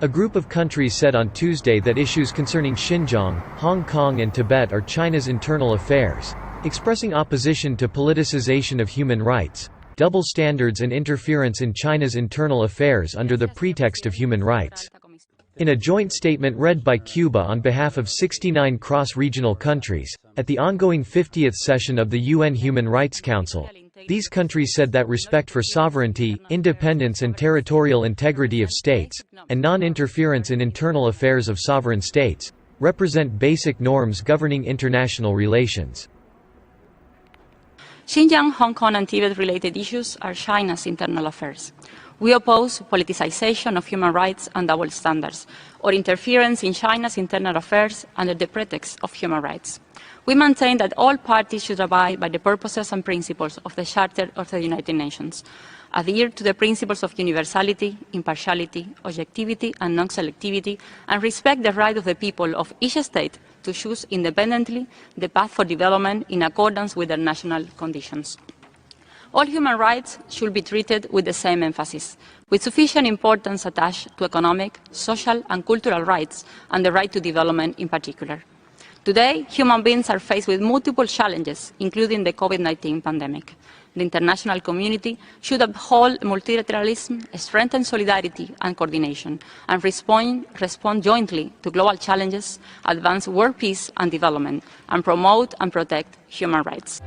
A group of countries said on Tuesday that issues concerning Xinjiang, Hong Kong and Tibet are China's internal affairs, expressing opposition to politicization of human rights, double standards and interference in China's internal affairs under the pretext of human rights. In a joint statement read by Cuba on behalf of 69 cross-regional countries, at the ongoing 50th session of the UN Human Rights Council, these countries said that respect for sovereignty, independence and territorial integrity of states, and non-interference in internal affairs of sovereign states, represent basic norms governing international relations. Xinjiang, Hong Kong and Tibet-related issues are China's internal affairs. We oppose politicization of human rights and double standards, or interference in China's internal affairs under the pretext of human rights. We maintain that all parties should abide by the purposes and principles of the Charter of the United Nations, adhere to the principles of universality, impartiality, objectivity and non-selectivity, and respect the right of the people of each state to choose independently the path for development in accordance with their national conditions. All human rights should be treated with the same emphasis, with sufficient importance attached to economic, social and cultural rights, and the right to development in particular. Today, human beings are faced with multiple challenges, including the COVID-19 pandemic. The international community should uphold multilateralism, strengthen solidarity and coordination, and respond jointly to global challenges, advance world peace and development, and promote and protect human rights.